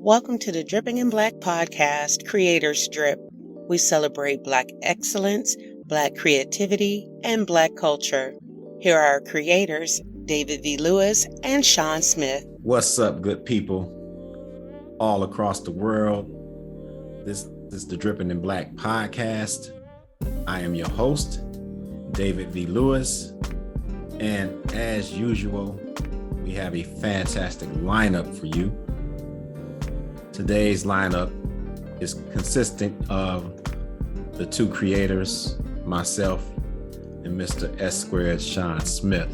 Welcome to the Dripping in Black podcast, Creators Drip. We celebrate Black excellence, Black creativity, and Black culture. Here are our creators, David V. Lewis and Shawn Smith. What's up, good people all across the world? This is the Dripping in Black podcast. I am your host, David V. Lewis. And as usual, we have a fantastic lineup for you. Today's lineup is consistent of the two creators, myself and Mr. S Squared, Shawn Smith.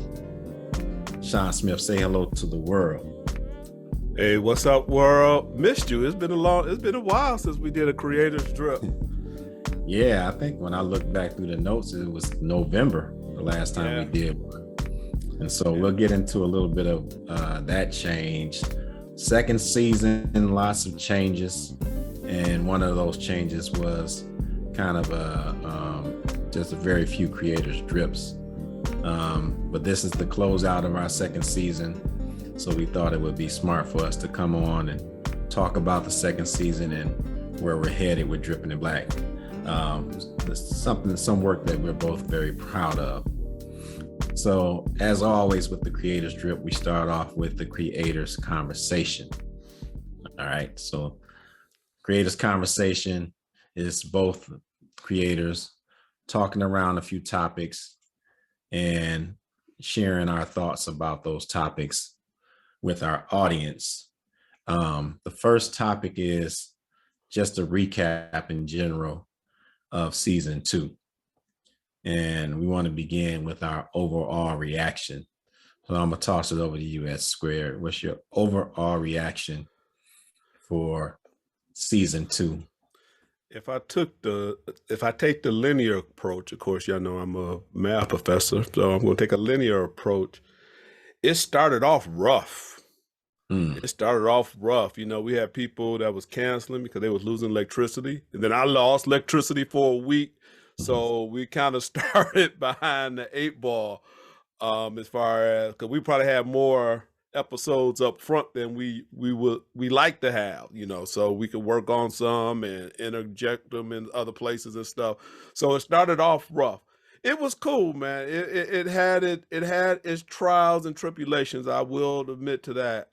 Shawn Smith, say hello to the world. Hey, what's up, world? Missed you. It's been a while since we did a Creators Drip. Yeah, I think when I look back through the notes, it was November the last time we did one. And so we'll get into a little bit of that change. Second season, lots of changes. And one of those changes was kind of just a very few Creators Drips. But this is the closeout of our second season. So we thought it would be smart for us to come on and talk about the second season and where we're headed with Dripping in Black. Some work that we're both very proud of. So as always with the Creators Drip, we start off with the Creators Conversation. All right, so Creators Conversation is both creators talking around a few topics and sharing our thoughts about those topics with our audience. The first topic is just a recap in general of season 2. And we want to begin with our overall reaction. So I'm going to toss it over to you, S Squared. What's your overall reaction for season 2? If I take the linear approach, of course, y'all know I'm a math professor, so I'm going to take a linear approach. It started off rough. It started off rough. You know, we had people that was canceling because they was losing electricity. And then I lost electricity for a week. So we kind of started behind the 8 ball as far as, because we probably had more episodes up front than we like to have, you know, so we could work on some and interject them in other places and stuff. So it started off rough. It was cool, man. It had its trials and tribulations. I will admit to that.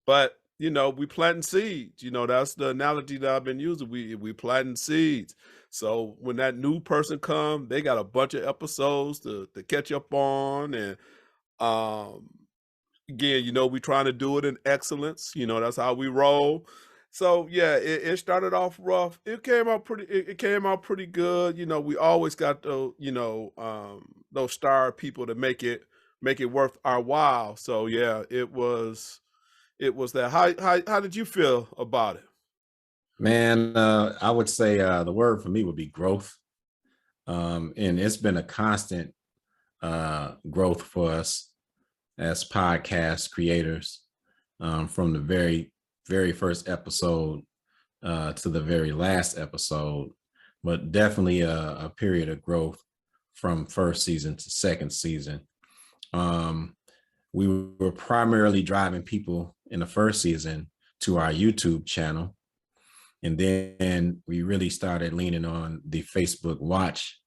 But you know, we planting seeds. You know, that's the analogy that I've been using. We planting seeds. So when that new person come, they got a bunch of episodes to catch up on. And again, you know, we trying to do it in excellence. You know, that's how we roll. So yeah, it started off rough. It came out pretty good. You know, we always got those star people to make it worth our while. So yeah, it was that. How did you feel about it? Man, I would say the word for me would be growth. And it's been a constant growth for us as podcast creators from the very, very first episode to the very last episode, but definitely a period of growth from first season to second season. We were primarily driving people in the first season to our YouTube channel. And then we really started leaning on the Facebook Watch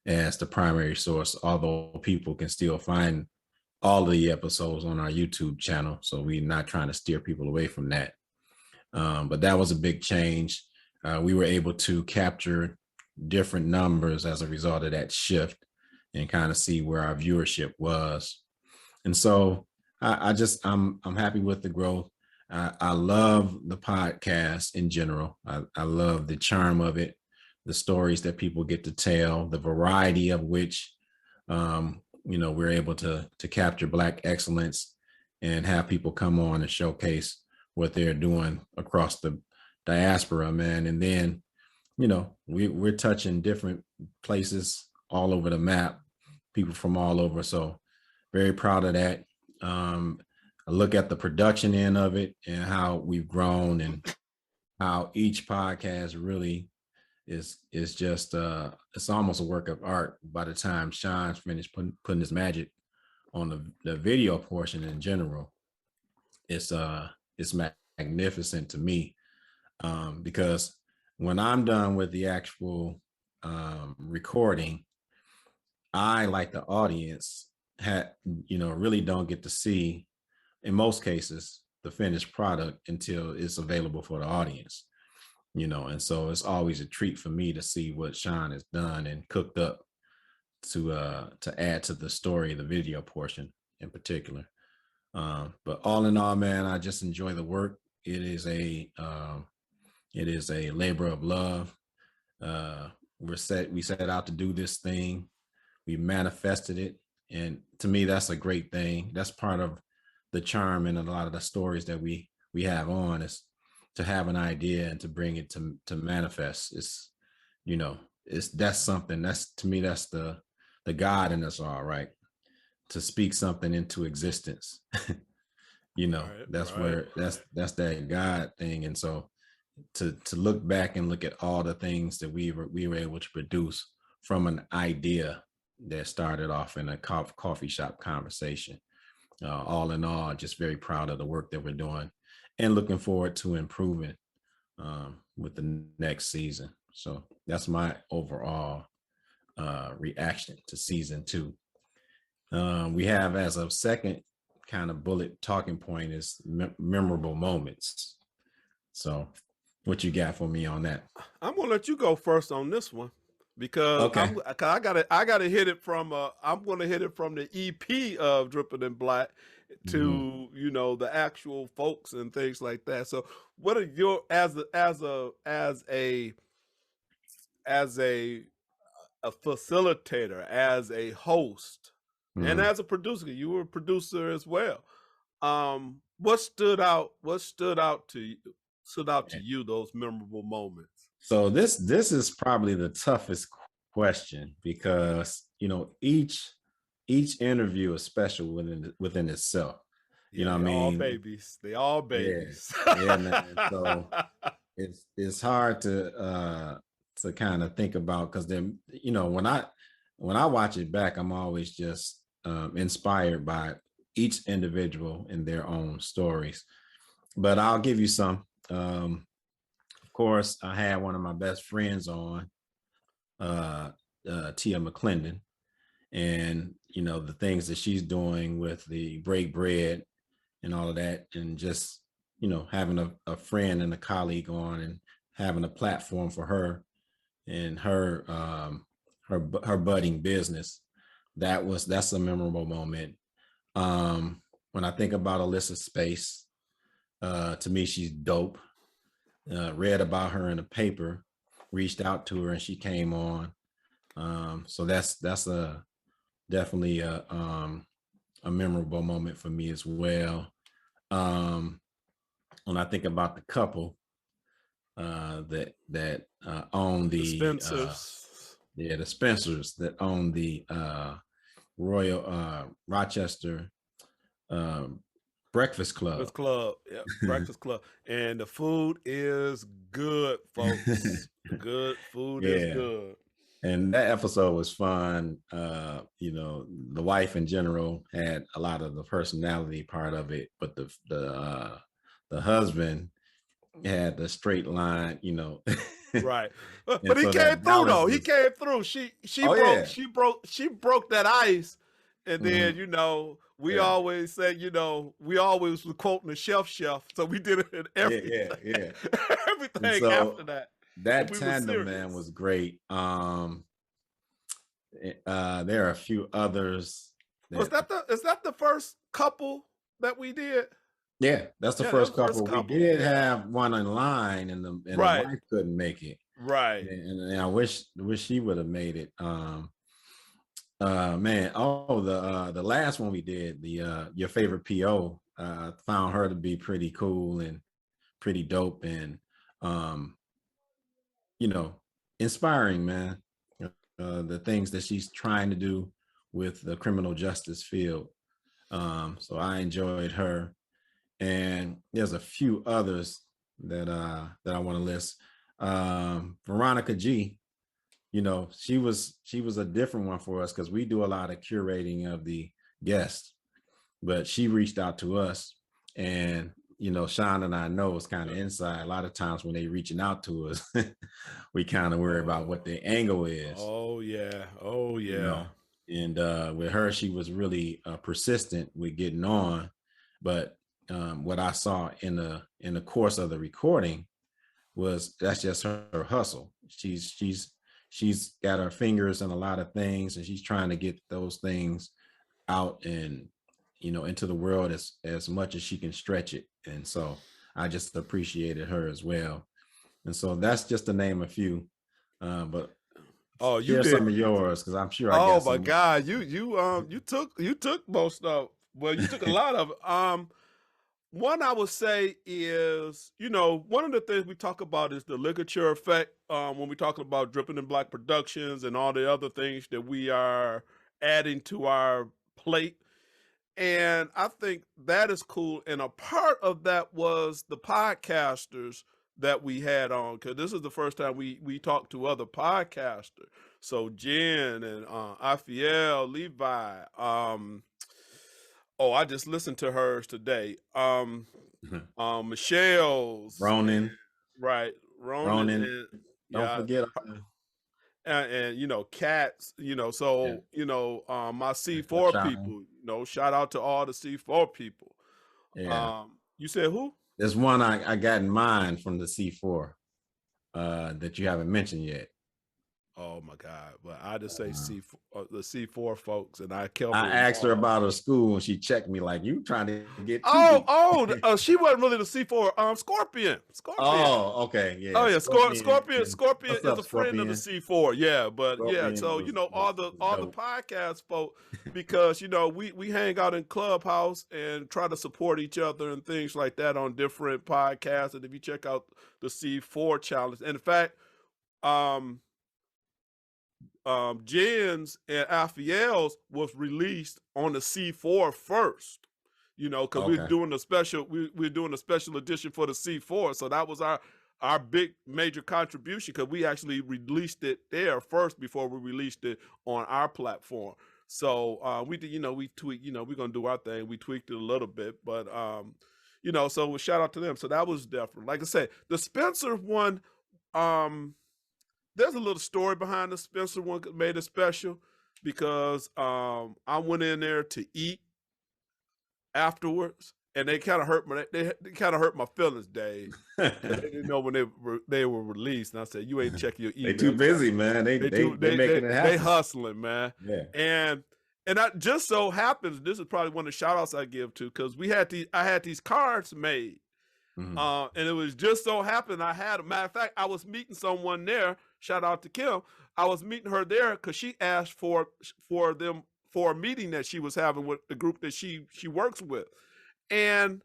as the primary source, although people can still find all of the episodes on our YouTube channel. So we're not trying to steer people away from that. But that was a big change. We were able to capture different numbers as a result of that shift and kind of see where our viewership was. And so I'm happy with the growth. I love the podcast in general. I love the charm of it, the stories that people get to tell, the variety of which, we're able to capture Black excellence and have people come on and showcase what they're doing across the diaspora, man. And then, you know, we're touching different places all over the map, people from all over. So very proud of that. I look at the production end of it and how we've grown and how each podcast really is just it's almost a work of art by the time Shawn's finished putting his magic on the video portion in general. It's magnificent to me, because when I'm done with the actual recording, I, like the audience, really don't get to see, in most cases, the finished product until it's available for the audience. And so it's always a treat for me to see what Shawn has done and cooked up to add to the story, the video portion in particular. But all in all, man, I just enjoy the work. It is a labor of love. We set out to do this thing. We manifested it, and to me, that's a great thing. That's part of the charm in a lot of the stories that we have on, is to have an idea and to bring it to manifest. That's something, that's, to me, that's the God in us all, right? To speak something into existence. That's right. Where that's that God thing. And so to look back and look at all the things that we were able to produce from an idea that started off in a coffee shop conversation. All in all, just very proud of the work that we're doing and looking forward to improving with the next season. So that's my overall reaction to season 2. We have, as a second kind of bullet talking point, is memorable moments. So what you got for me on that? I'm gonna let you go first on this one, because okay. I gotta hit it from I'm gonna hit it from the EP of Drip.The Black to the actual folks and things like that. So what are your, as a facilitator, as a host, and as a producer, you were a producer as well, what stood out to you, those memorable moments? So this is probably the toughest question, because each interview is special within itself. They all babies. Yeah, man. So it's hard to kind of think about, because then when I watch it back, I'm always just inspired by each individual and their own stories. But I'll give you some. Of course, I had one of my best friends on, Tia McClendon, and the things that she's doing with the Break Bread and all of that, and just having a friend and a colleague on, and having a platform for her and her budding business. That's a memorable moment. When I think about Alyssa Space, to me, she's dope. Read about her in the paper, reached out to her, and she came on. So that's definitely a memorable moment for me as well. When I think about the couple that own the Spencers, the Spencers, that own the Royal Rochester Breakfast Club. Yeah, Breakfast Club, and the food is good, folks. Good food is good. And that episode was fun. The wife in general had a lot of the personality part of it, but the husband had the straight line, Right. But he came through though. He came through. She broke that ice. And then, we always said, we always were quoting the chef. So we did it in everything. Yeah. Everything after that. That tandem, man, was great. There are a few others. Is that the first couple that we did? Yeah, that's the first couple. We did have one in line, and the wife couldn't make it. Right. And I wish she would have made it. Man, the last one we did, the your favorite PO, found her to be pretty cool and pretty dope, and inspiring, man. The things that she's trying to do with the criminal justice field. So I enjoyed her. And there's a few others that I want to list. Veronica G, she was a different one for us, because we do a lot of curating of the guests, but she reached out to us, and Shawn and I know it's kind of inside. A lot of times when they reaching out to us, we kind of worry about what the angle is. Oh yeah. Oh yeah. And with her, she was really persistent with getting on. But what I saw in the course of the recording was that's just her hustle. She's got her fingers in a lot of things, and she's trying to get those things out and into the world as much as she can stretch it. And so I just appreciated her as well. And so that's just to name a few. But you share did some of yours, because I'm sure I got some. my God, you took most of, well, you took a lot of it. One I would say is, one of the things we talk about is the ligature effect when we're talking about Dripping in Black Productions and all the other things that we are adding to our plate. And I think that is cool. And a part of that was the podcasters that we had on, because this is the first time we talked to other podcasters. So Jen and Afiel, Levi. I just listened to hers today. Michelle's. Ronan. Right. Ronan. And, don't forget. And Cats, so yeah. my C4 people, shout out to all the C4 people. Yeah. You said who? There's one I got in mind from the C4 that you haven't mentioned yet. Oh my God! But I just say the C4 folks, and I asked her about her school, and she checked me like, "You trying to get?" She wasn't really the C4. Scorpion. Oh, okay, yeah. Oh yeah, Scorpion is a friend Scorpion? of the C4. Yeah, but Scorpion yeah, so all the podcast folk, because we hang out in Clubhouse and try to support each other and things like that on different podcasts. And if you check out the C4 challenge, and in fact, Jen's and Afiel's was released on the C4 first, because we're doing a special, we're doing a special edition for the C4. So that was our big major contribution, because we actually released it there first before we released it on our platform. So we did, we tweaked, we're gonna do our thing. We tweaked it a little bit, but so shout out to them. So that was different. Like I said, the Spencer one, there's a little story behind the Spencer one that made it special, because I went in there to eat afterwards, and they kind of hurt my feelings, Dave. They didn't know when they were released, and I said, "You ain't checking your email." They too busy, man. They making it happen. They hustling, man. Yeah. And I just so happens, this is probably one of the shout outs I give to, because I had these cards made. Mm-hmm. And it was just so happened I had a matter of fact, I was meeting someone there. Shout out to Kim. I was meeting her there because she asked for a meeting that she was having with the group that she works with, and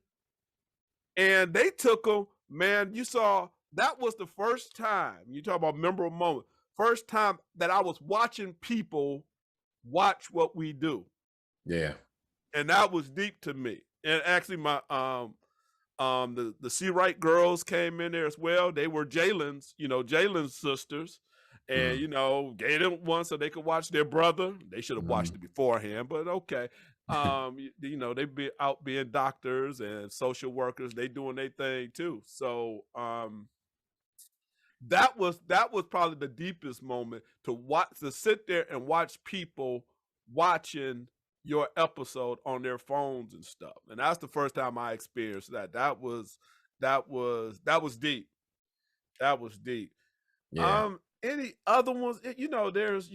they took them. Man, you saw that was the first time, you talk about memorable moment. First time that I was watching people watch what we do. Yeah, and that was deep to me. And actually, my the C Right girls came in there as well. They were Jalen's sisters, and gave them one so they could watch their brother. They should have watched it beforehand, but okay. They be out being doctors and social workers. They doing their thing too. So that was probably the deepest moment, to sit there and watch people watching your episode on their phones and stuff. And that's the first time I experienced that. That was deep. That was deep. Yeah. Any other ones? There's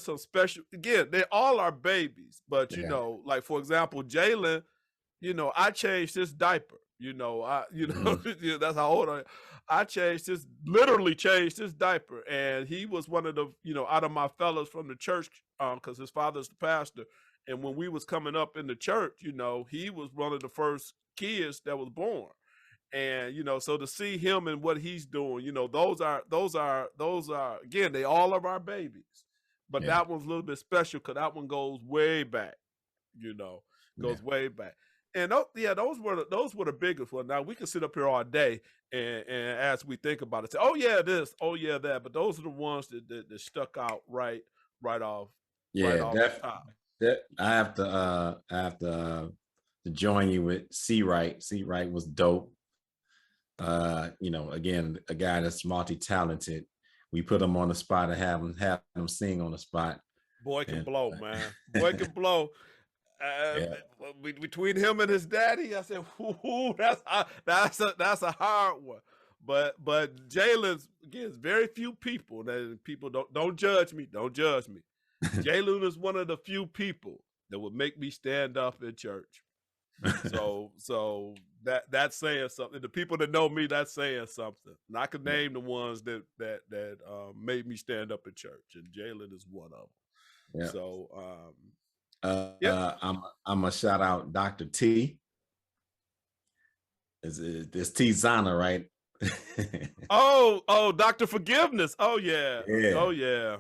some special, again, they all are babies, but like for example, Jalen, I changed his diaper. That's how old I am. I literally changed his diaper, and he was one of the, out of my fellows from the church, because his father's the pastor. And when we was coming up in the church, he was one of the first kids that was born. And, so to see him and what he's doing, those are, again, they all of our babies. But that one's a little bit special, because that one goes way back, way back. And those were the biggest ones. Now we can sit up here all day and as we think about it, say, oh yeah, this, oh yeah, that. But those are the ones that stuck out right off. Yeah, right off the top. I have to to join you with C Wright. C Wright was dope. Again, a guy that's multi-talented. We put him on the spot and have him sing on the spot. Boy can blow, man. Boy can blow. Between him and his daddy, I said, that's a hard one. But Jalen's, again, very few people that people don't judge me. Don't judge me. Jalen is one of the few people that would make me stand up in church. So that's saying something. The people that know me, that's saying something. And I could name the ones that made me stand up in church, and Jalen is one of them. Yeah. So I'm gonna shout out Dr. T. It's T Zana, right? oh, Dr. Forgiveness. Oh yeah. Oh yeah.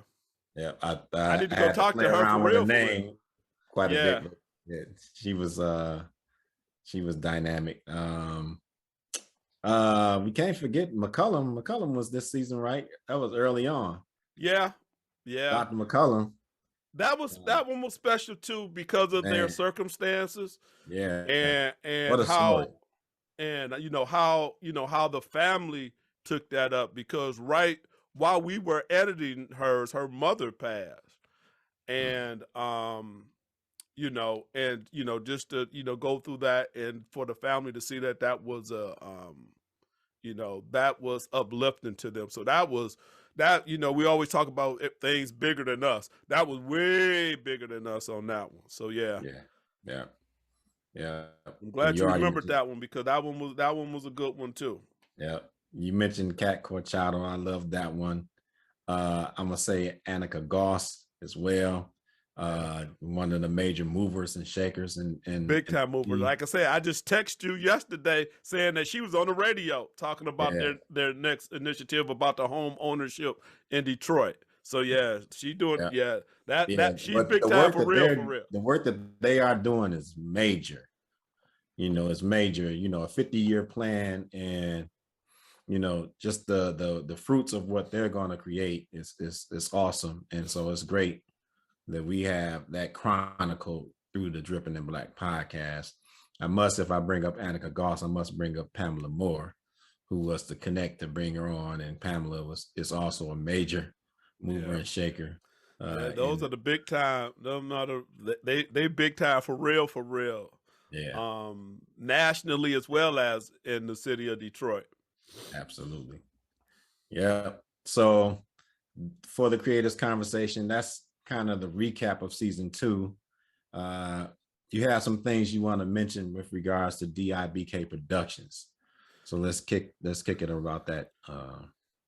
Yeah. I need to go talk to her for real. Name quite a bit. Yeah, she was dynamic. We can't forget McCullum. McCullum was this season, right? That was early on. Yeah. Dr. McCullum. That one was special too because of their circumstances. Yeah. And what a how story. And how the family took that up, because right while we were editing hers, her mother passed. And just to go through that, and for the family to see that was that was uplifting to them. So we always talk about things bigger than us. That was way bigger than us on that one. So yeah. I'm glad you remembered that one, because that one was a good one too. Yeah. You mentioned Kat Corchado. I love that one. I'm gonna say Annika Goss as well. One of the major movers and shakers and big time movers. Like I said, I just texted you yesterday saying that she was on the radio talking about their next initiative about the home ownership in Detroit. So yeah, she doing she's big time for real. The work that they are doing is major. It's major. A 50-year plan, and just the fruits of what they're going to create is awesome. And so it's great that we have that chronicled through the Drippin' in Black podcast. If I bring up Annika Goss, I must bring up Pamela Moore, who was the connect to bring her on. And Pamela is also a major mover and shaker. Those are the big time. They big time for real. Yeah. Nationally as well as in the city of Detroit. Absolutely. Yeah. So for the Creators Conversation, that's kind of the recap of season 2. You have some things you want to mention with regards to DIBK Productions. So let's kick it about that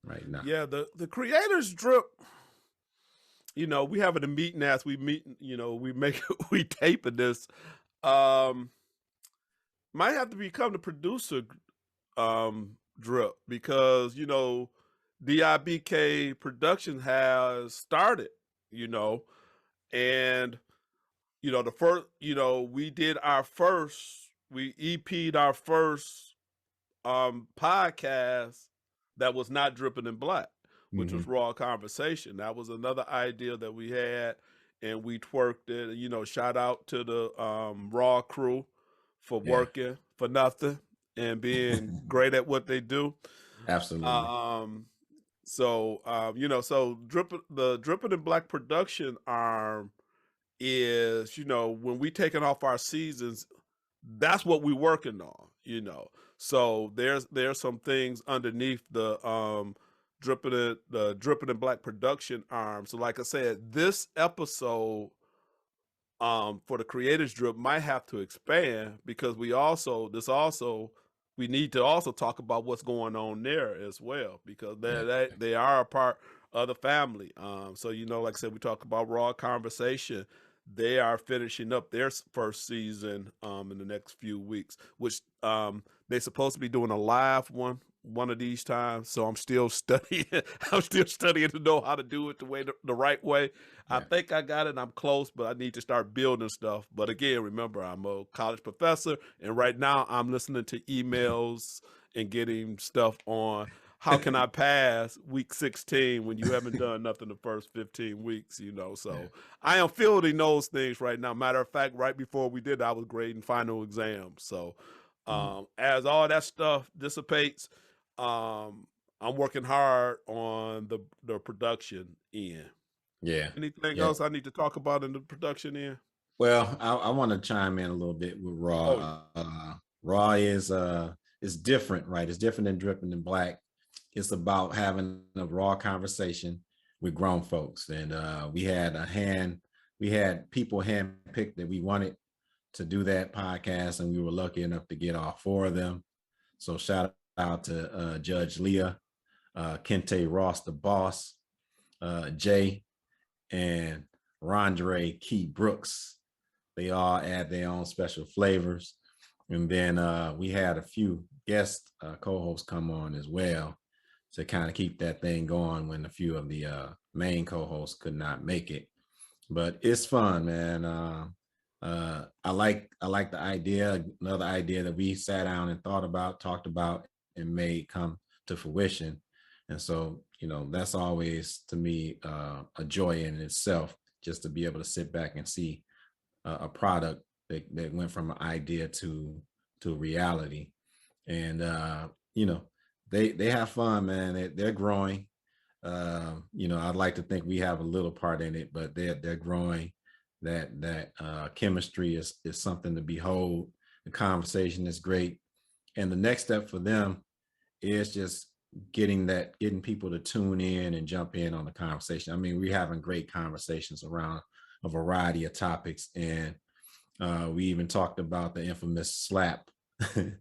right now. Yeah, the Creators Drip. We having a meeting as we meet. We taping this. Might have to become the producer Drip, because DIBK Production has started. And the first, we did our first, we EP'd our first podcast that was not Drippin' in Black, which was Raw Conversation. That was another idea that we had, and we twerked it. Shout out to the Raw crew for working for nothing and being great at what they do. Absolutely. So the Drippin' in Black production arm is, when we taking off our seasons, that's what we working on, So there's some things underneath the Drippin' in Black production arm. So like I said, this episode for the Creators Drip might have to expand, because we need to also talk about what's going on there as well, because they are a part of the family. So like I said, we talk about Raw Conversation. They are finishing up their first season in the next few weeks, which they're supposed to be doing a live one of these times. So I'm still studying. I'm still studying to know how to do it the right way. Yeah. I think I got it. I'm close, but I need to start building stuff. But again, remember, I'm a college professor, and right now I'm listening to emails and getting stuff on how can I pass week 16 when you haven't done nothing the first 15 weeks, you know? So I am fielding those things right now. Matter of fact, right before we did, I was grading final exams. So as all that stuff dissipates, I'm working hard on the production end. Yeah. Anything Yeah. else I need to talk about in the production end? Well, I want to chime in a little bit with Raw. Raw is different, right? It's different than Dripping in Black. It's about having a raw conversation with grown folks. And we had people handpicked that we wanted to do that podcast, and we were lucky enough to get all 4 of them. So shout out to Judge Leah, Kente Ross, the boss, Jay, and Rondre Key Brooks. They all add their own special flavors. And then we had a few guest co-hosts come on as well to kind of keep that thing going when a few of the main co-hosts could not make it. But it's fun, man. I like the idea, another idea that we sat down and talked about and made come to fruition. And so, that's always to me a joy in itself, just to be able to sit back and see a product that went from an idea to reality. And they have fun, man. They're growing. I'd like to think we have a little part in it, but they're growing. That chemistry is something to behold. The conversation is great, and the next step for them is just getting people to tune in and jump in on the conversation. I mean, we're having great conversations around a variety of topics, and we even talked about the infamous slap. That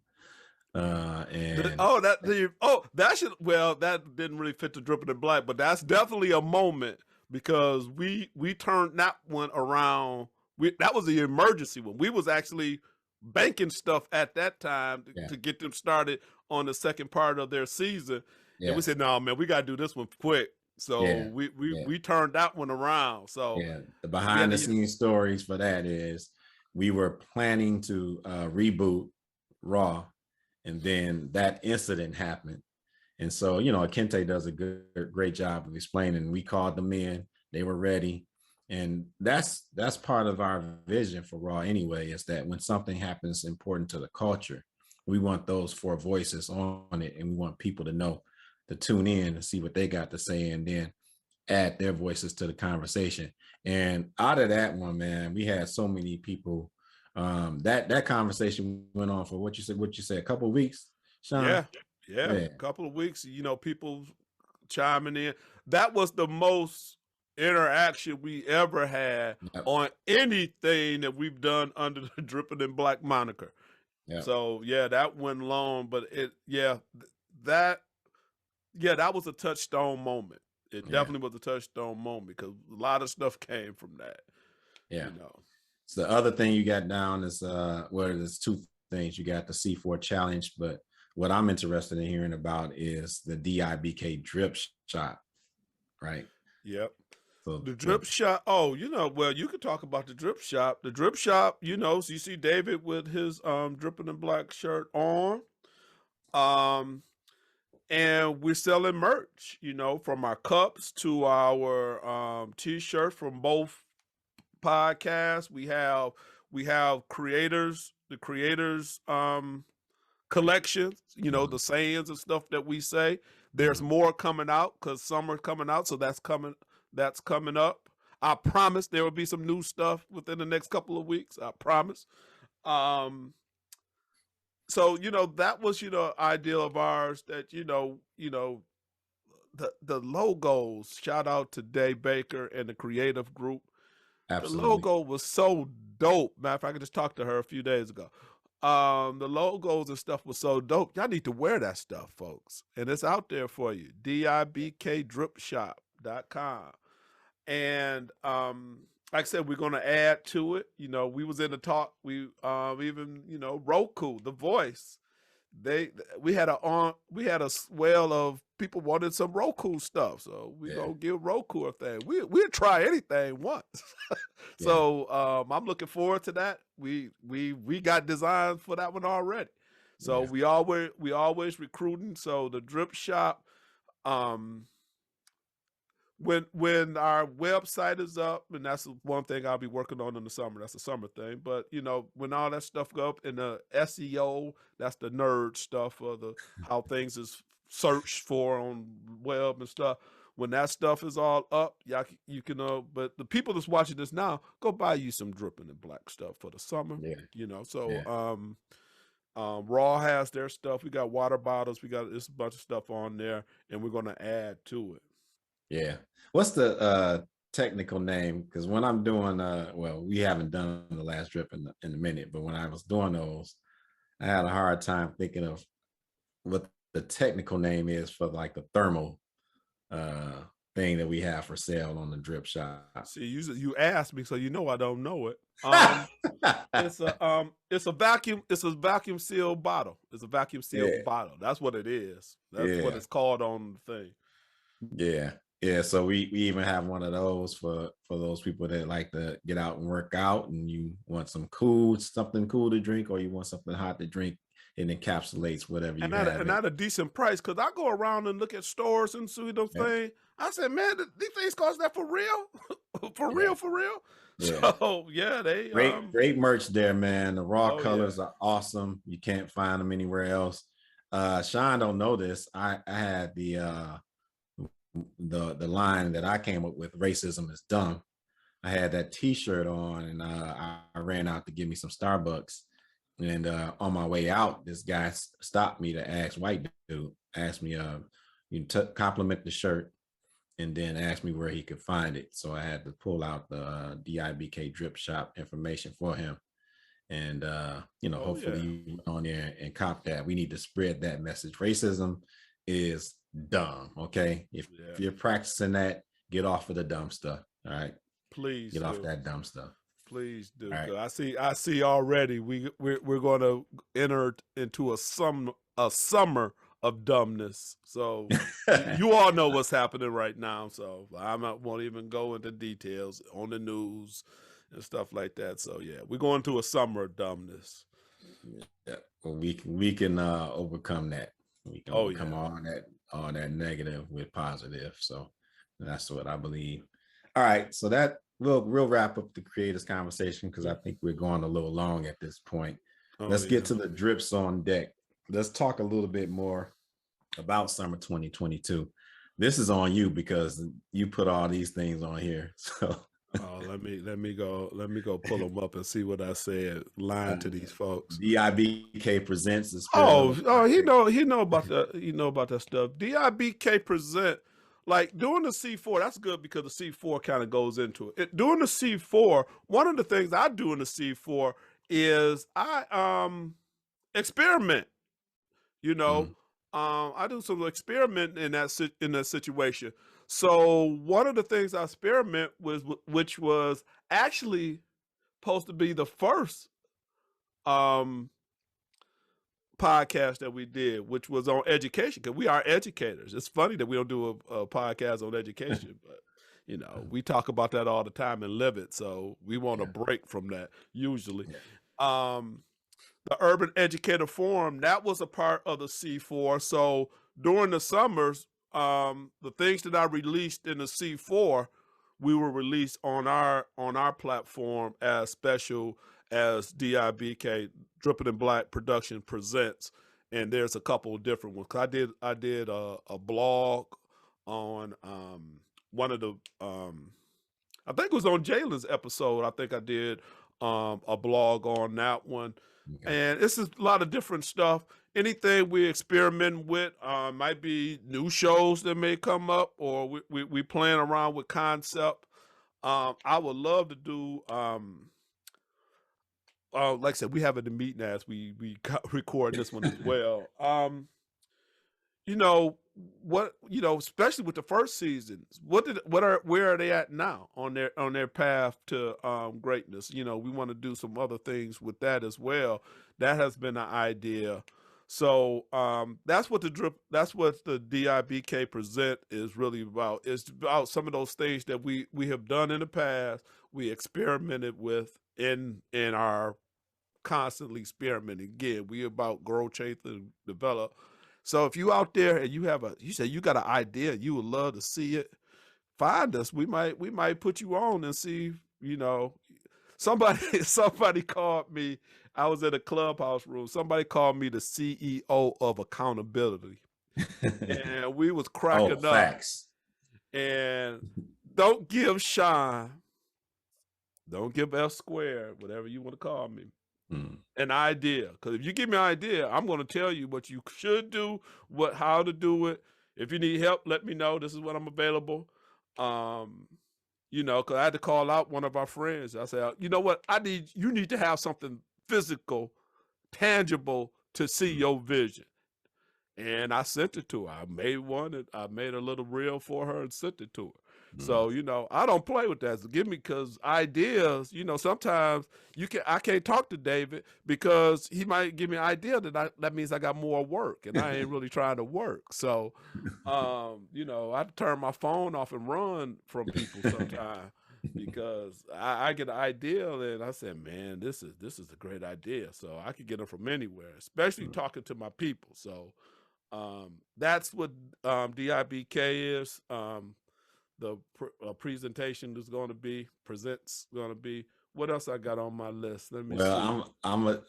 didn't really fit the Dripping in Black, but that's definitely a moment, because we turned that one around. That was the emergency one. We was actually banking stuff at that time to get them started on the second part of their season. And we said, no, man, we got to do this one quick. So we turned that one around. So the behind the scenes stories for that is we were planning to reboot Raw, and then that incident happened. And so, Kente does a great job of explaining. We called them in, they were ready. And that's part of our vision for Raw anyway, is that when something happens important to the culture, we want those 4 voices on it, and we want people to tune in and see what they got to say, and then add their voices to the conversation. And out of that one, man, we had so many people. That conversation went on for what you said, a couple of weeks, Shawn? Yeah, a couple of weeks, people chiming in. That was the most interaction we ever had on anything that we've done under the Dripping in Black moniker. So that went long, but that was a touchstone moment. It definitely was a touchstone moment, because a lot of stuff came from that. So the other thing you got down is there's 2 things. You got the C4 challenge, but what I'm interested in hearing about is the DIBK drip shop, right? Yep. So the drip shop. Oh, you could talk about the drip shop. The drip shop, so you see David with his Dripping in Black shirt on. And we're selling merch, from our cups to our t-shirts from both podcasts. We have the creators collections, the sayings and stuff that we say. There's more coming out, because summer's coming out, so that's coming up. I promise there will be some new stuff within the next couple of weeks. I promise. So, that was, ideal of ours, that, the logos, shout out to Dave Baker and the creative group. Absolutely. The logo was so dope. Matter of fact, I just talked to her a few days ago. The logos and stuff was so dope. Y'all need to wear that stuff, folks. And it's out there for you. DIBKDripShop.com. And like I said, we're going to add to it. We was in the talk. We even, Roku, The Voice. We had a swell of people wanted some Roku stuff, so we're gonna give Roku a thing. We'll try anything once. So I'm looking forward to that. We got designs for that one already. So we always recruiting. So the drip shop, when our website is up, and that's one thing I'll be working on in the summer. That's a summer thing. But when all that stuff go up in the SEO, that's the nerd stuff, or the how things is searched for on web and stuff. When that stuff is all up, you can but the people that's watching this now, go buy you some Dripping and Black stuff for the summer. Raw has their stuff. We got water bottles. We got a bunch of stuff on there, and we're gonna add to it. Yeah. What's the technical name? Because when I'm doing we haven't done the last drip in a minute, but when I was doing those, I had a hard time thinking of what the technical name is for like the thermal thing that we have for sale on the drip shop. See, you asked me, so I don't know it. It's a vacuum sealed bottle. It's a vacuum sealed bottle. That's what it is. That's what it's called on the thing. Yeah. So we even have one of those for those people that like to get out and work out, and you want something cool to drink, or you want something hot to drink. It encapsulates whatever you have. And at a decent price, because I go around and look at stores and see those things. I said, man, these things cost that for real? for real? Yeah. So, they... Great merch there, man. The raw colors are awesome. You can't find them anywhere else. Shawn don't know this. I had the line that I came up with, racism is dumb. I had that t-shirt on, and I ran out to get me some Starbucks. And on my way out, this guy stopped me to ask, asked me, compliment the shirt, and then asked me where he could find it. So I had to pull out the DIBK drip shop information for him. And, hopefully you went on there and cop that. We need to spread that message. Racism is dumb. Okay. If you're practicing that, get off of the dumb stuff. All right. Please get off that dumb stuff. Please do. Right. I see already we're going to enter into a summer of dumbness. So you all know what's happening right now. So I won't even go into details on the news and stuff like that. So we're going to a summer of dumbness. Yeah, well, we can overcome that. We can overcome all that negative with positive. So that's what I believe. All right, so that we'll wrap up the creators conversation, because I think we're going a little long at this point. Let's get to the drips on deck. Let's talk a little bit more about summer 2022. This is on you because you put all these things on here. So let me go pull them up and see what I said. Lying to these folks. DIBK presents this. He know about that stuff. DIBK present. Like doing the C4, that's good because the C4 kind of goes into it. Doing the C4, one of the things I do in the C4 is I experiment. I do some experiment in that situation. So one of the things I experiment with, which was actually supposed to be the first podcast that we did, which was on education, because we are educators. It's funny that we don't do a podcast on education, but we talk about that all the time and live it. So we want a break from that usually. The Urban Educator Forum, that was a part of the C4. So during the summers, the things that I released in the C4, we will release on our platform as special as DIBK Dripping and Black Production presents, and there's a couple of different ones. I did a blog on one of the I think it was on Jalen's episode. I think I did a blog on that one, and it's a lot of different stuff. Anything we experiment with, might be new shows that may come up, or we playing around with concept. I would love to do. Like I said, we have a meeting as we record this one as well. Especially with the first seasons, where are they at now on their path to greatness? We want to do some other things with that as well. That has been an idea. So that's what the DIBK present is really about. It's about some of those things that we have done in the past, we experimented with in our constantly experimenting. Again, we about grow, change, and develop. So if you out there and you say you got an idea, you would love to see it, find us. We might put you on and see, somebody called me. I was in a clubhouse room. Somebody called me the CEO of accountability. And we was cracking up. Facts. And don't give Shawn, don't give F squared, whatever you want to call me, an idea. Because if you give me an idea, I'm going to tell you what you should do, how to do it. If you need help, let me know. This is when I'm available. Because I had to call out one of our friends. I said, you know what? You need to have something physical, tangible to see your vision. And I sent it to her. I made one, and I made a little reel for her and sent it to her. So, I don't play with that. So because ideas, sometimes I can't talk to David because he might give me an idea that means I got more work, and I ain't really trying to work. So, I turn my phone off and run from people sometimes because I get an idea and I said, man, this is a great idea. So I could get them from anywhere, especially talking to my people. So that's what DIBK is. The presentation is going to be, what else I got on my list? Let me see. I'm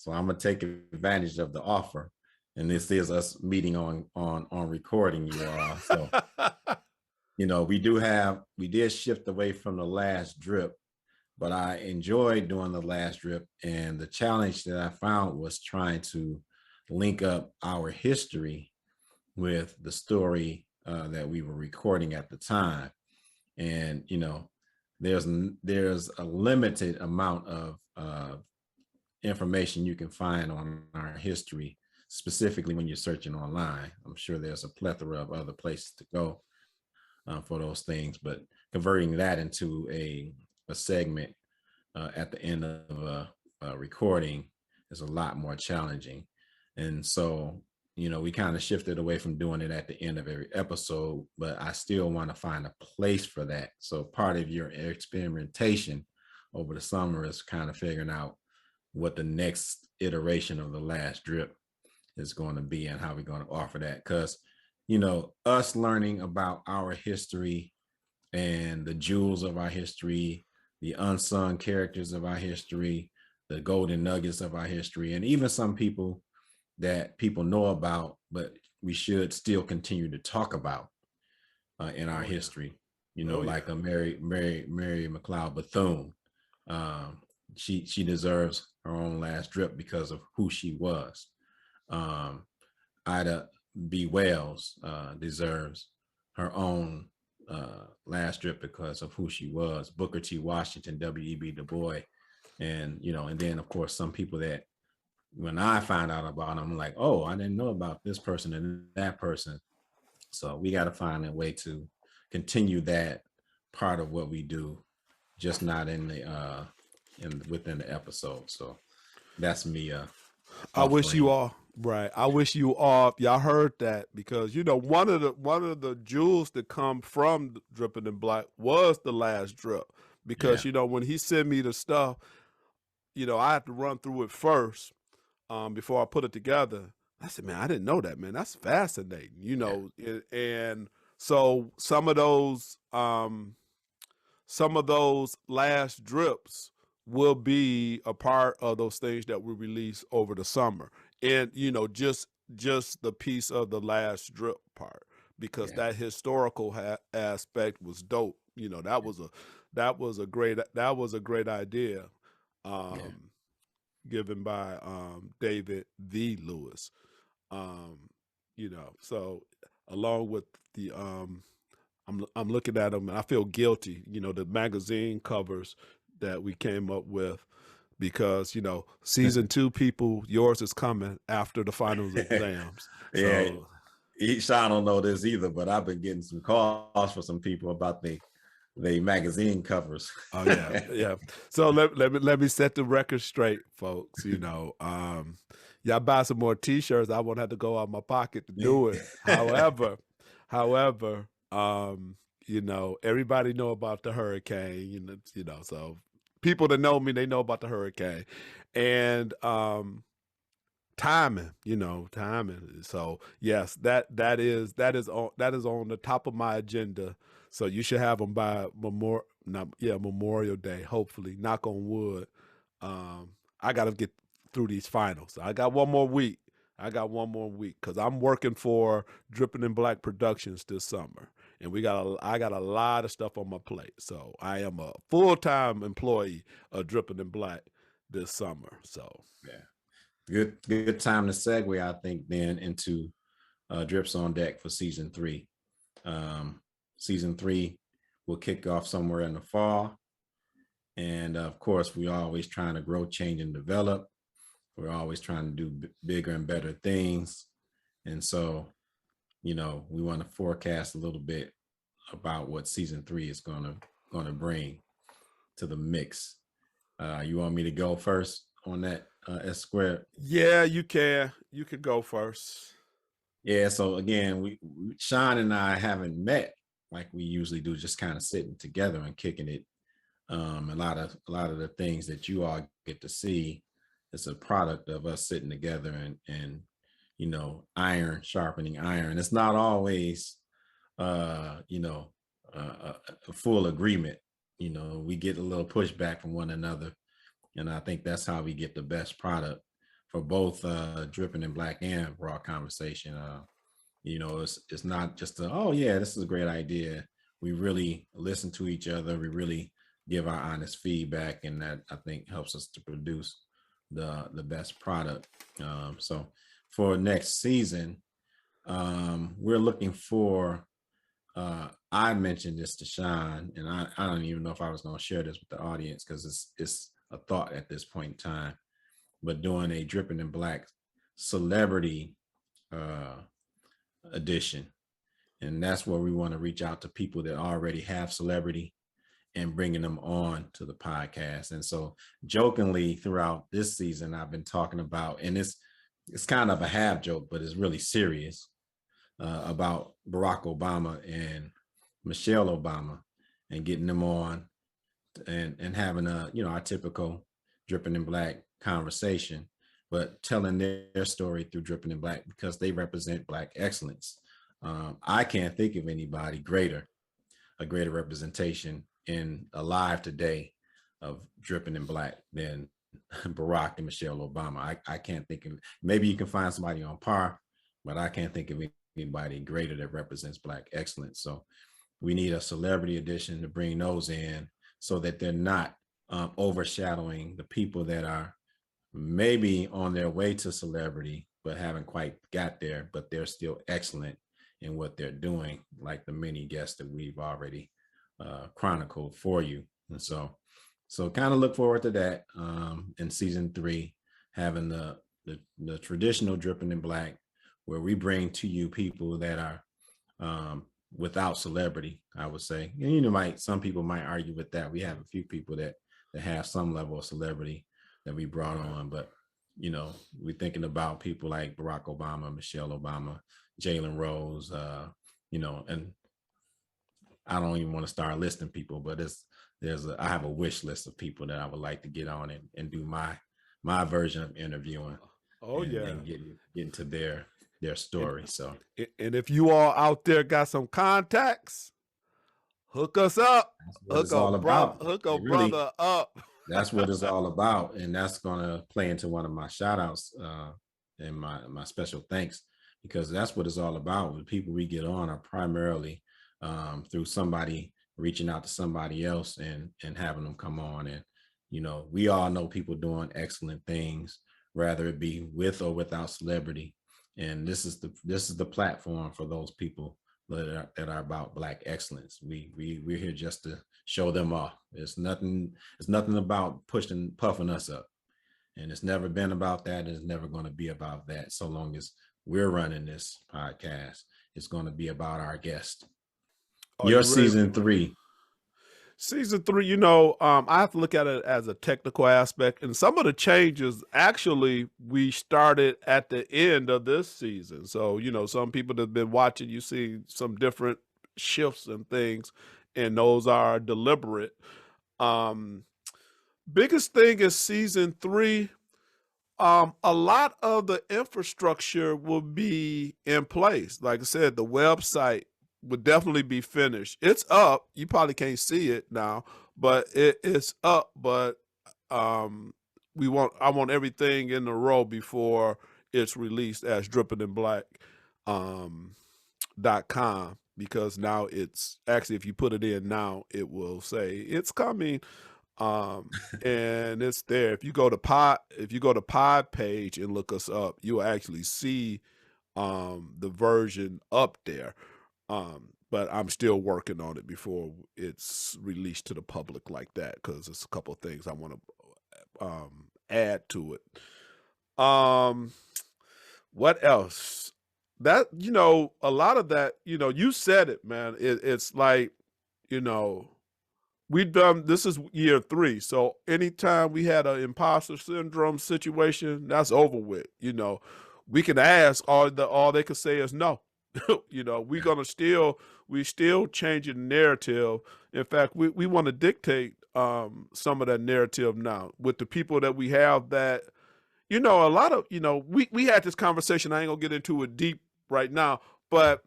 gonna take advantage of the offer, and this is us meeting on recording, you all. So we did shift away from the last drip, but I enjoyed doing the last drip, and the challenge that I found was trying to link up our history with the story that we were recording at the time. And there's a limited amount of information you can find on our history, specifically when you're searching online. I'm sure there's a plethora of other places to go for those things, but converting that into a segment at the end of a recording is a lot more challenging. And so we kind of shifted away from doing it at the end of every episode, but I still want to find a place for that. So part of your experimentation over the summer is kind of figuring out what the next iteration of the last drip is going to be and how we're going to offer that. Because, us learning about our history and the jewels of our history, the unsung characters of our history, the golden nuggets of our history, and even some people that people know about, but we should still continue to talk about in our history. Like a Mary McLeod Bethune. She deserves her own last drip because of who she was. Ida B. Wells deserves her own last drip because of who she was. Booker T. Washington, W.E.B. Du Bois, and and then of course some people that when I found out about them, I'm like, oh, I didn't know about this person and that person. So we got to find a way to continue that part of what we do, just not in the within the episode. So that's me. I wish you all y'all heard that, because one of the jewels that come from Dripping in Black was the last drip, because when he sent me the stuff, I had to run through it first before I put it together. I said, man, I didn't know that, man. That's fascinating, and so some of those last drips will be a part of those things that we release over the summer. And, just the piece of the last drip part, because that historical aspect was dope. That was a great idea given by David V. Lewis. So along with the I'm looking at them and I feel guilty, the magazine covers that we came up with, because season 2 people, yours is coming after the finals exams. So Shawn don't know this either, but I've been getting some calls from some people about the magazine covers. Oh yeah. So let me set the record straight, folks. Y'all buy some more T-shirts. I won't have to go out of my pocket to do it. However, everybody know about the hurricane. So people that know me, they know about the hurricane, and timing, timing. So yes, that is on the top of my agenda. So you should have them by Memorial Day, hopefully. Knock on wood. I got to get through these finals. I got one more week. Because I'm working for Drippin' in Black Productions this summer, and I got a lot of stuff on my plate. So I am a full-time employee of Drippin' in Black this summer. So yeah, good time to segue, I think, then into Drips on Deck for season 3. Season 3 will kick off somewhere in the fall, and of course, we're always trying to grow, change, and develop. We're always trying to do bigger and better things. And so, we want to forecast a little bit about what season 3 is going to bring to the mix. You want me to go first on that, S Squared? Yeah, you can. You could go first. Yeah. So again, Shawn and I haven't met like we usually do, just kind of sitting together and kicking it. A lot of the things that you all get to see, it's a product of us sitting together and iron sharpening iron. It's not always a full agreement. We get a little pushback from one another, and I think that's how we get the best product for both Dripping in Black and Raw Conversation. It's not just oh yeah, this is a great idea. We really listen to each other. We really give our honest feedback, and that I think helps us to produce the best product. So for next season, we're looking for. I mentioned this to Shawn, and I don't even know if I was going to share this with the audience because it's a thought at this point in time. But doing a Dripping in Black celebrity edition, and that's where we want to reach out to people that already have celebrity and bringing them on to the podcast. And so jokingly throughout this season, I've been talking about, and it's kind of a half joke, but it's really serious, about Barack Obama and Michelle Obama, and getting them on and having our typical Dripping in Black conversation, but telling their story through Dripping in Black because they represent Black excellence. I can't think of anybody a greater representation alive today of Dripping in Black than Barack and Michelle Obama. I can't think of, maybe you can find somebody on par, but I can't think of anybody greater that represents Black excellence. So we need a celebrity edition to bring those in so that they're not overshadowing the people that are maybe on their way to celebrity, but haven't quite got there, but they're still excellent in what they're doing, like the many guests that we've already chronicled for you. And so kind of look forward to that in season 3, having the traditional Dripping in Black, where we bring to you people that are without celebrity, I would say. And some people might argue with that. We have a few people that have some level of celebrity that we brought on, but we're thinking about people like Barack Obama, Michelle Obama, Jalen Rose, and I don't even want to start listing people, but I have a wish list of people that I would like to get on and do my version of interviewing. And get into their story. And if you all out there got some contacts, hook us up. Hook a brother up. That's what it's all about. And that's going to play into one of my shout outs and my special thanks, because that's what it's all about. The people we get on are primarily through somebody reaching out to somebody else and having them come on. And, we all know people doing excellent things, whether it be with or without celebrity. And this is the platform for those people that are about Black excellence. We're here just to show them off. It's nothing about puffing us up. And it's never been about that. And it's never going to be about that. So long as we're running this podcast, it's going to be about our guest. Your season 3. Season 3, I have to look at it as a technical aspect. And some of the changes, actually, we started at the end of this season. So, some people that have been watching, you see some different shifts and things, and those are deliberate. Biggest thing is season 3, A lot of the infrastructure will be in place. Like I said, the website would definitely be finished. It's up. You probably can't see it now, but it's up. But um, I want everything in a row before it's released as Dripping in Black .com, because now it's actually, if you put it in now, it will say it's coming. And it's there. If you go to Pod page and look us up, you'll actually see the version up there. But I'm still working on it before it's released to the public like that, because there's a couple of things I want to add to it. What else? That, a lot of that, you said it, man. It's like, we've done, this is year 3. So anytime we had an imposter syndrome situation, that's over with. We can ask, all they could say is no. We still changing the narrative. In fact, we want to dictate some of that narrative now with the people that we have that, a lot of, we had this conversation. I ain't gonna get into it deep right now, but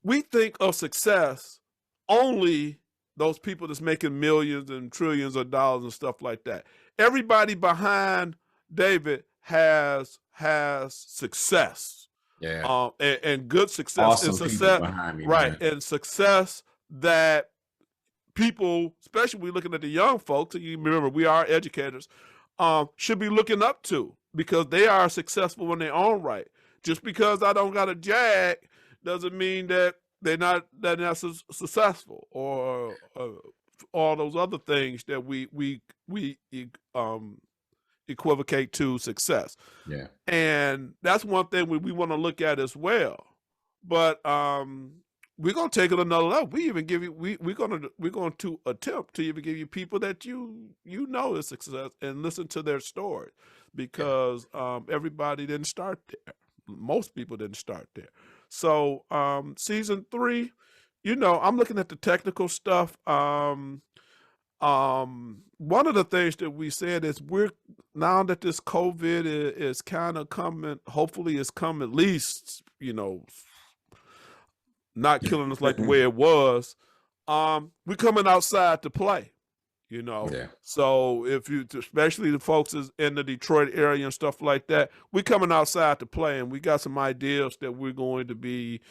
we think of success only those people that's making millions and trillions of dollars and stuff like that. Everybody behind David has success. Yeah. And good success. Awesome and success, people behind me, right? man. And success that people, especially we looking at the young folks, and you remember we are educators, should be looking up to, because they are successful in their own right. Just because I don't got a Jag doesn't mean that they're not successful, or all those other things that we equivocate to success. Yeah. And that's one thing we want to look at as well. But we're gonna take it another level. We even give you we're going to attempt to even give you people that you know is success, and listen to their story, because everybody didn't start there. Most people didn't start there. So season 3, I'm looking at the technical stuff. One of the things that we said is, now that this COVID is kind of coming, hopefully it's come, at least, not killing us like the way it was. We're coming outside to play, Yeah. So if you, especially the folks is in the Detroit area and stuff like that, we're coming outside to play, and we got some ideas that we're going to be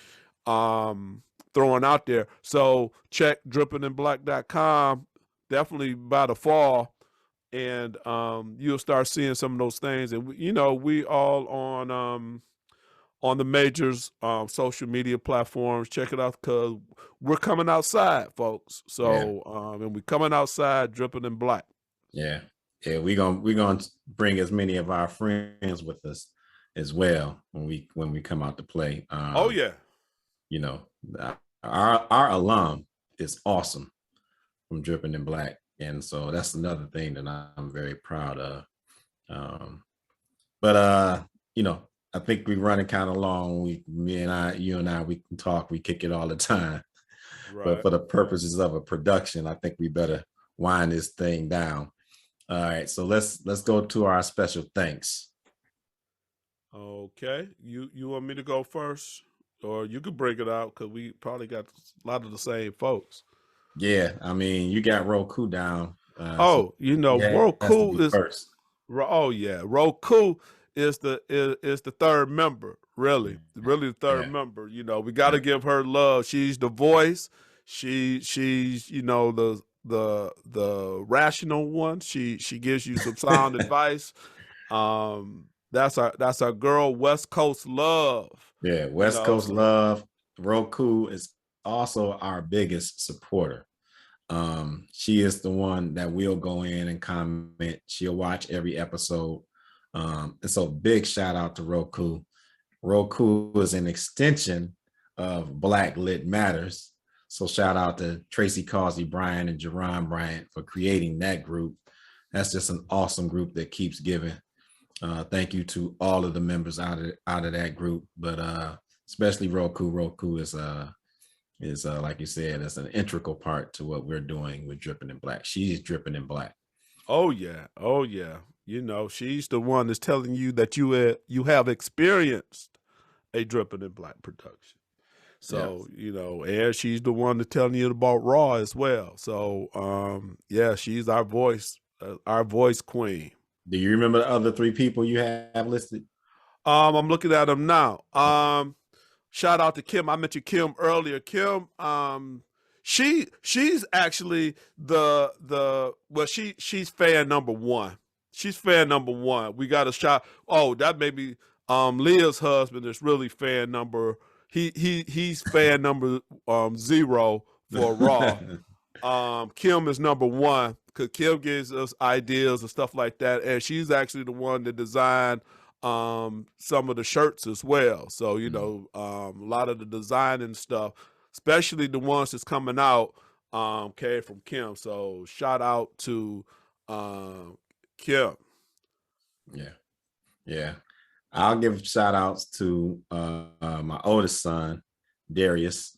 throwing out there. So check drippinginblack.com definitely by the fall, and you'll start seeing some of those things. And we all on the majors social media platforms. Check it out, because we're coming outside, folks. So and we're coming outside dripping in black. Yeah. We're gonna bring as many of our friends with us as well when we come out to play. Oh yeah. Our alum is awesome from Dripping in Black, and so that's another thing that I'm very proud of. But I think we're running kind of long. You and I, we can talk, we kick it all the time. Right. But for the purposes of a production, I think we better wind this thing down. All right, so let's go to our special thanks. Okay, you want me to go first, or you could break it out, because we probably got a lot of the same folks. Yeah, I mean, you got Roku down. Roku is first. Oh yeah, Roku is the third member, really the third member. We got to give her love. She's the voice. She's the rational one. She gives you some sound advice. That's our girl, West Coast Love. Yeah, West Coast Love. Roku is also our biggest supporter. She is the one that will go in and comment. She'll watch every episode. And so big shout out to Roku. Roku is an extension of Black Lit Matters. So shout out to Tracy Causey Bryant and Jerron Bryant for creating that group. That's just an awesome group that keeps giving. Thank you to all of the members out of that group, but especially Roku. Roku is like you said, it's an integral part to what we're doing with Dripping in Black. She's dripping in black. Oh yeah. You know, she's the one that's telling you that you have experienced a Dripping in Black production. So, you know, and she's the one that's telling you about Raw as well. So, yeah, she's our voice queen. Do you remember the other 3 people you have listed? I'm looking at them now. Shout out to Kim. I mentioned Kim earlier. Kim, she's actually she's fan number 1. She's fan number 1. We got a shot. Oh, that may be Leah's husband is really fan number. He's fan number 0 for Raw. Kim is number 1 because Kim gives us ideas and stuff like that, and she's actually the one that designed some of the shirts as well. So, you know, a lot of the design and stuff, especially the ones that's coming out, came from Kim. So shout out to Kim. Yeah. I'll give shout outs to my oldest son, Darius,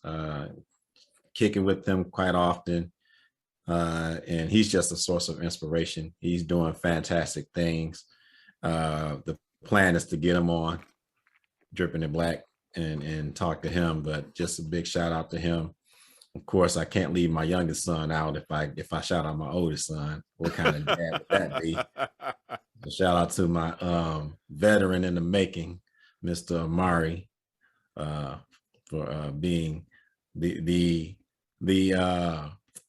kicking with them quite often. And he's just a source of inspiration. He's doing fantastic things. The plan is to get him on Dripping in Black and talk to him, but just a big shout out to him. Of course, I can't leave my youngest son out if I shout out my oldest son. What kind of dad would that be? A shout out to my veteran in the making, Mr. Amari, for being the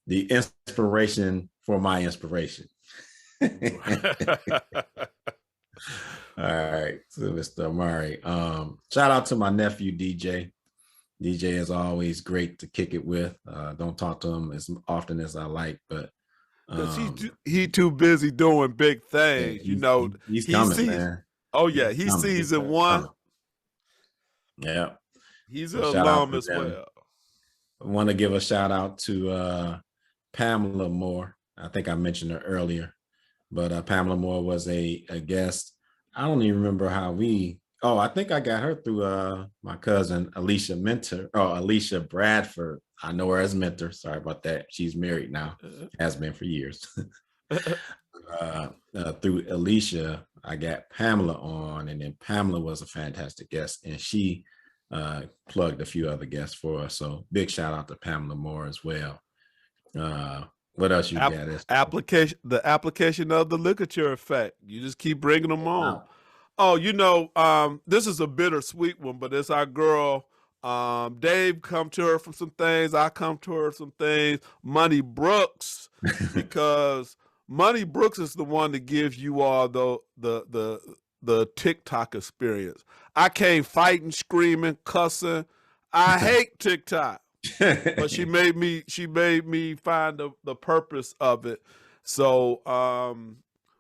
inspiration for my inspiration. All right, so Mr. Amari. Shout out to my nephew DJ. DJ is always great to kick it with. Don't talk to him as often as I like, but he too busy doing big things. Yeah, you know, he's coming, man. Oh yeah, he's season 1. Yeah, he's an alum as well. I want to give a shout out to Pamela Moore. I think I mentioned her earlier, but Pamela Moore was a guest. I don't even remember how I think I got her through my cousin Alicia Bradford. I know her as Mentor. Sorry about that. She's married now, has been for years. Through Alicia, I got Pamela on, and then Pamela was a fantastic guest, and she plugged a few other guests for us. So big shout out to Pamela Moore as well. What else you got? The application of the ligature effect. You just keep bringing them on. Oh, you know, this is a bittersweet one, but it's our girl. Dave come to her for some things. I come to her some things. Money Brooks, because Money Brooks is the one that gives you all the TikTok experience. I came fighting, screaming, cussing. I hate TikTok. But she made me find the purpose of it. So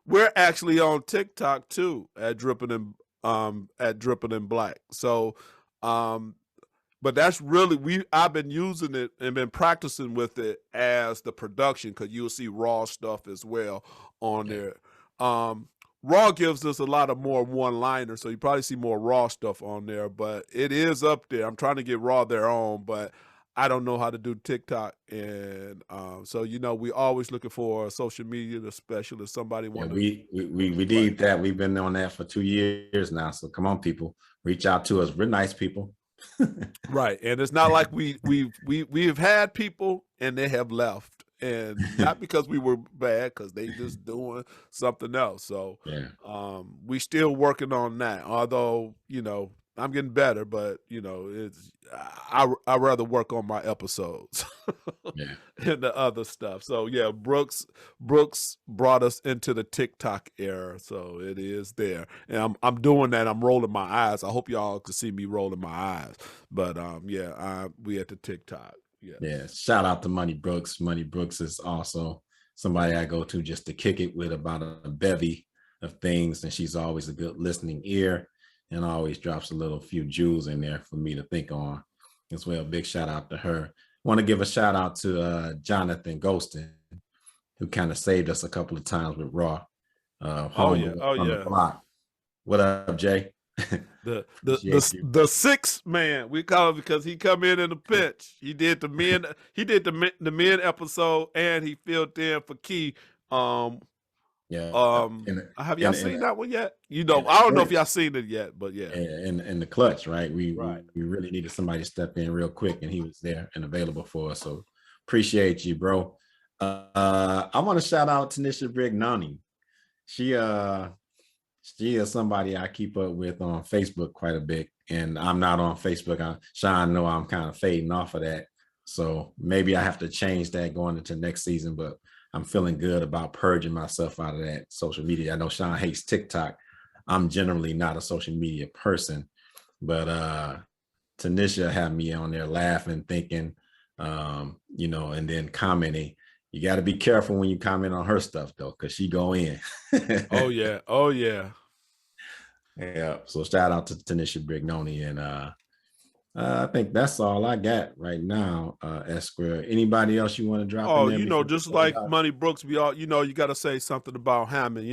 we're actually on TikTok too at Dripping in Black. So but that's really I've been using it and been practicing with it as the production, because you'll see raw stuff as well on there. Raw gives us a lot of more one-liners, so you probably see more raw stuff on there, but it is up there. I'm trying to get raw their own, but I don't know how to do TikTok. And so, you know, we always looking for a social media specialist, somebody want to. We need that. We've been on that for 2 years now. So come on, people, reach out to us. We're nice people. Right. And it's not like we've had people and they have left. And not because we were bad, because they just doing something else. So we still working on that. Although, you know, I'm getting better, but you know, I rather work on my episodes and the other stuff. So yeah, Brooks brought us into the TikTok era, so it is there, and I'm doing that. I'm rolling my eyes. I hope y'all can see me rolling my eyes, but we at the TikTok. Yeah. Shout out to Money Brooks. Money Brooks is also somebody I go to just to kick it with about a bevy of things, and she's always a good listening ear and always drops a few jewels in there for me to think on as well. Big shout out to her. Want to give a shout out to Jonathan Ghostin, who kind of saved us a couple of times with Raw. The block. What up, Jay? The sixth man, we call him, because he come in the pinch. He did the men episode, and he filled in for Key Yeah. Have y'all seen that one yet? I don't know if y'all seen it yet, but yeah. In the clutch, right? We Right. we really needed somebody to step in real quick, and he was there and available for us. So appreciate you, bro. I want to shout out Tanisha Brignani. She is somebody I keep up with on Facebook quite a bit, and I'm not on Facebook. Shawn know I'm kind of fading off of that, so maybe I have to change that going into next season. But I'm feeling good about purging myself out of that social media. I know Shawn hates TikTok. I'm generally not a social media person, but Tanisha had me on there laughing, thinking, and then commenting. You got to be careful when you comment on her stuff though, because she go in. Oh yeah. Yeah. So shout out to Tanisha Brignoni, and I think that's all I got right now. Esquire. Anybody else you want to drop in there? Just like Money Brooks, we all, you got to say something about Hammond.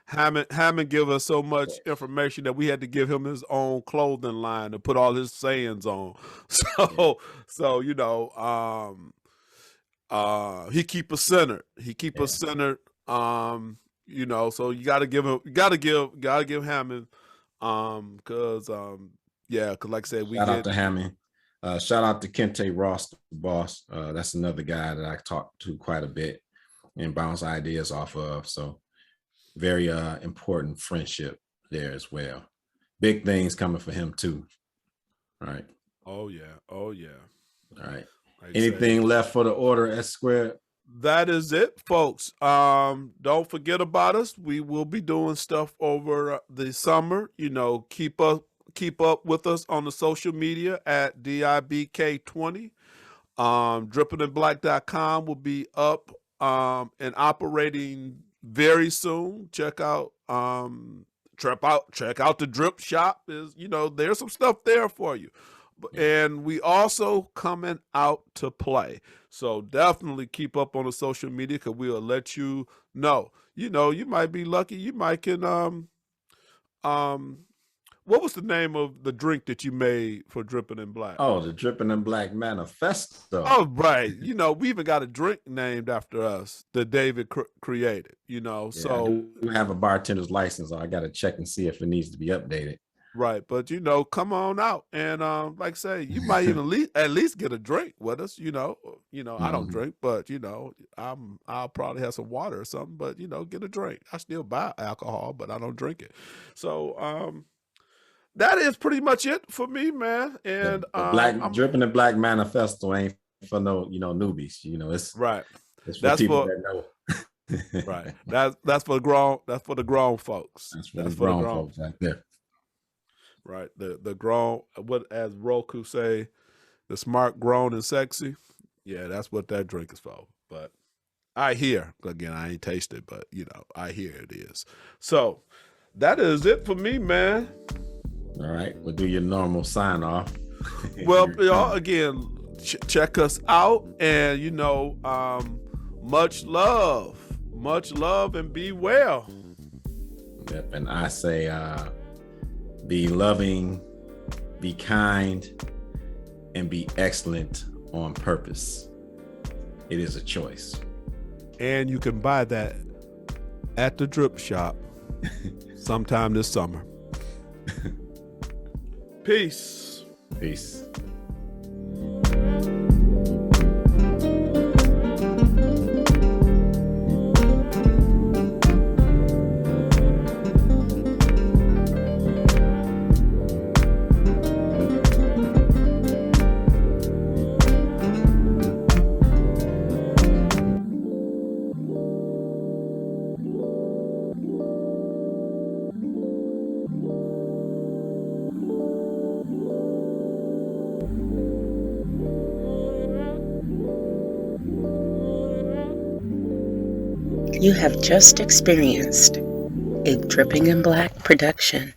Hammond give us so much information that we had to give him his own clothing line to put all his sayings on. So he keep us centered. So you got to give him, give Hammond, because like I said, shout out to Hammond. Shout out to Kente Ross, the boss. That's another guy that I talk to quite a bit and bounce ideas off of. So very important friendship there as well. Big things coming for him too. Right. Oh yeah. All right. Anything left for the order, Esquire? That is it, folks. Don't forget about us. We will be doing stuff over the summer. Keep up with us on the social media at DIBK20. Drip.The will be up and operating very soon. Check out the Drip shop. There's some stuff there for you. And we also coming out to play. So definitely keep up on the social media, because we'll let you know. You might be lucky. You might can what was the name of the drink that you made for Drippin' in Black? Oh, the Drippin' in Black Manifesto. Oh, right. We even got a drink named after us that David created, so I do have a bartender's license. So I got to check and see if it needs to be updated. Right. But, come on out. And like I say, you might even at least get a drink with us, I don't drink, but, I'll probably have some water or something, but, get a drink. I still buy alcohol, but I don't drink it. So that is pretty much it for me, man. And the Drippin' in Black Manifesto ain't for no, newbies. It's right. It's for people that know. Right. That's for the grown. That's for the grown folks. That's for the grown folks out there. Right. The grown, what as Roku say, the smart, grown, and sexy. Yeah, that's what that drink is for. But I hear, again, I ain't tasted, but I hear it is. So that is it for me, man. All right, we'll do your normal sign off. Well, y'all, again, check us out, and much love, and be well. Yep, and I say, be loving, be kind, and be excellent on purpose. It is a choice. And you can buy that at the Drip shop sometime this summer. Peace. Peace. You have just experienced a Dripping in Black production.